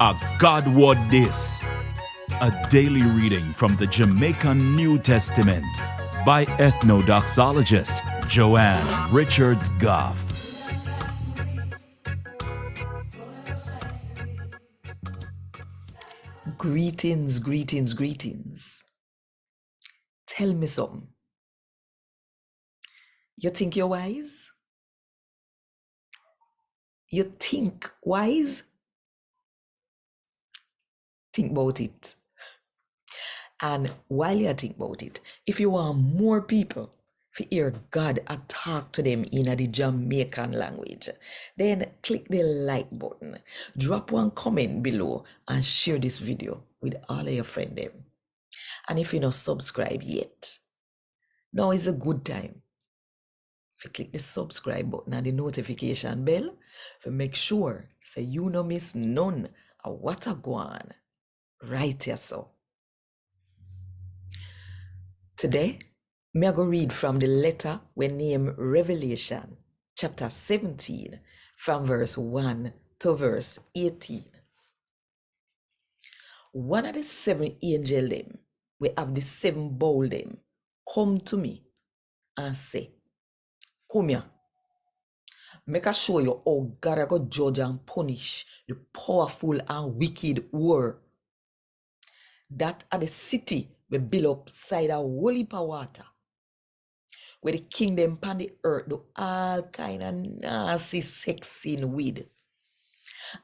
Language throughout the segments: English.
A God Word This, a daily reading from the Jamaican New Testament by Ethnodoxologist Joanne Richards Goffe. Greetings, greetings, greetings. Tell me something. You think you're wise? You think wise? Think about it. And while you think about it, if you want more people to hear God and talk to them in the Jamaican language, then click the like button, drop one comment below, and share this video with all of your friends. And if you're not subscribed yet, now is a good time. If you click the subscribe button and the notification bell, to make sure so you no miss none of what I go on right here. So today, me I go read from the letter we name Revelation, chapter 17, from verse 1 to verse 18. One of the seven angels them, we have the seven bowl them, come to me and say, come here. Make I show you how God I go judge and punish the powerful and wicked world. That are the city we build up side a whole heap of water. Where the kingdom upon the earth do all kind of nasty sex in with.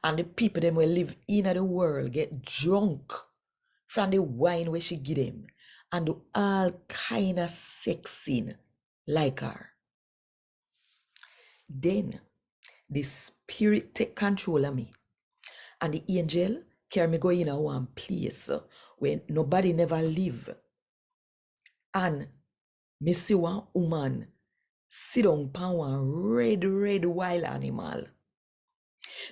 And the people them will live in the world get drunk from the wine where she give them. And do all kind of sex in like her. Then the spirit take control of me. And the angel carry me go in a one place where nobody never live. And me see one woman sit on upon one red wild animal.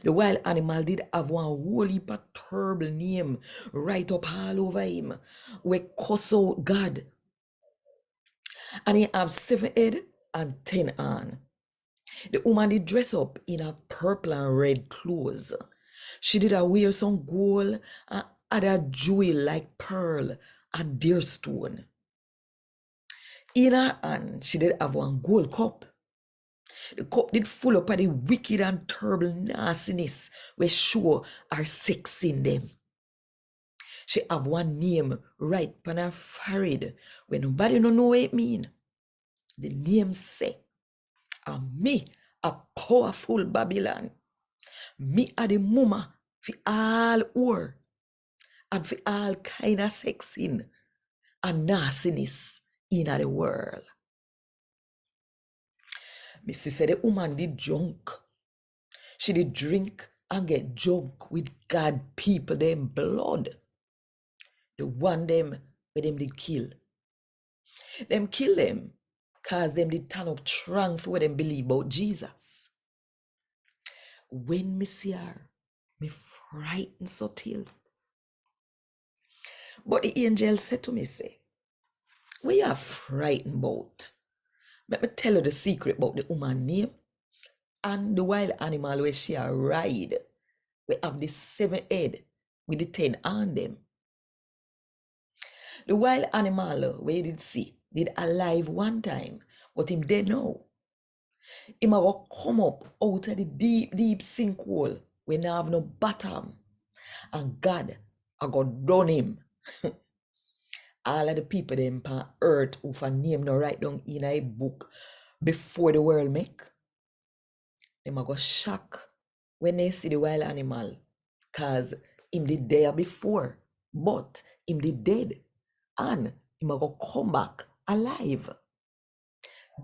The wild animal did have one whole heap of terrible name right up all over him. We cuss out God. And he have 7 head and 10 on. The woman did dress up in a purple and red clothes. She did wear some gold and other jewel like pearl and deer stone. In her hand, she did have one gold cup. The cup did full up of the wicked and terrible nastiness where show her sex in them. She have one name right on her forehead when nobody don't know what it mean. The name say, me a powerful Babylon. Me a the mama for all war and for all kind of sex in and nastiness in the world. Missy said the woman did drunk. She did drink and get drunk with God people them blood. The one them where them did kill. Them kill them cause them did turn up strong for what them believe about Jesus. When me see her, me frightened so till. But the angel said to me, say, what you are frightened about? Let me tell you the secret about the woman name and the wild animal where she a ride. We have the 7 head with the 10 on them. The wild animal where you did see did alive one time, but him dead now. Him a go come up out of the deep sinkhole where now have no bottom. And God a go done him. All of the people them on earth who for name no write down in a book before the world make, them a go shock when they see the wild animal, cause him did there before, but him did dead, and him a go come back alive.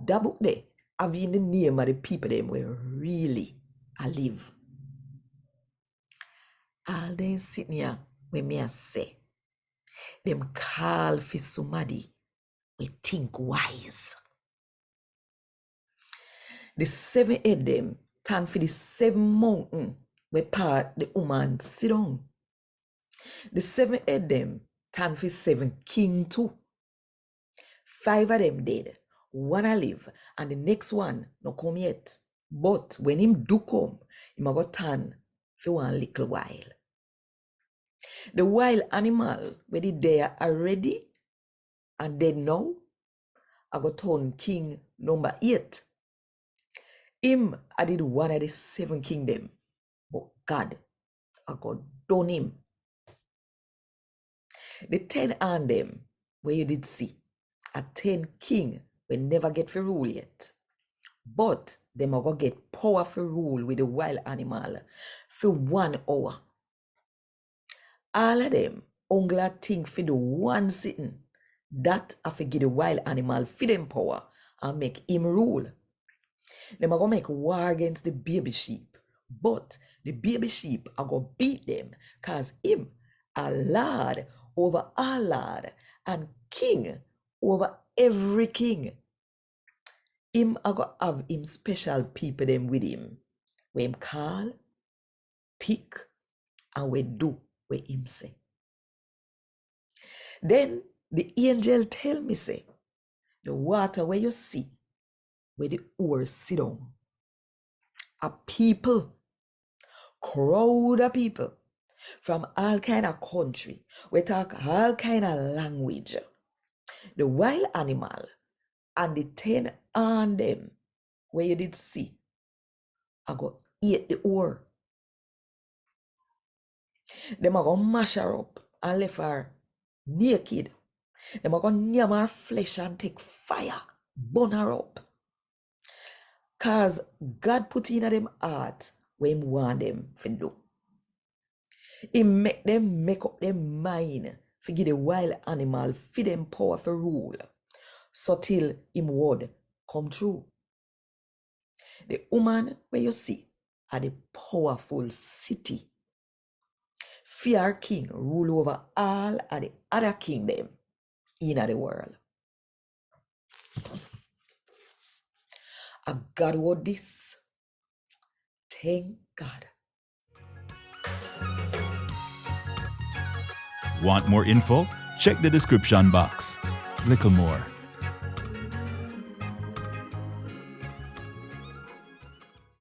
That book there have in the name of the people them were really alive. All them sitting here when me a say, them call for somebody we think wise. The 7 head them stand for the 7 mountain where part the woman sit on. The 7 head them stand for 7 king too. 5 of them dead, 1 a live, and the next one no come yet. But when him do come, him a go turn for one little while. The wild animal where did there already and then now I got turn king number 8. Him I did one of the 7 kingdom. But God, I got done him. The 10 on them where you did see a 10 king we never get for rule yet. But them are gonna get power for rule with the wild animal for 1 hour. All of them only think for the one sitting that I forget the wild animal for them power and make him rule. Them are gonna make war against the baby sheep, but the baby sheep are gonna beat them cause him a lord over all lord and king over every king. Him are gonna have him special people them with him. Where him call, pick, and we do what him say. Then the angel tell me say, the water where you see, where the oars sit down, a people, crowd of people from all kind of country. We talk all kind of language. The wild animal and the 10 on them where you did see, I go eat the oar. Them are gonna mash her up and left her naked. Them are gonna yam her flesh and take fire, burn her up. Cause God put in them heart where Him want them to do. He make them make up their mind to give the wild animal for them power for rule. So till Him word come true. The woman where you see are the powerful city. Fear king rule over all of the other kingdom in the world. A God word this. Thank God. Want more info? Check the description box. Little more.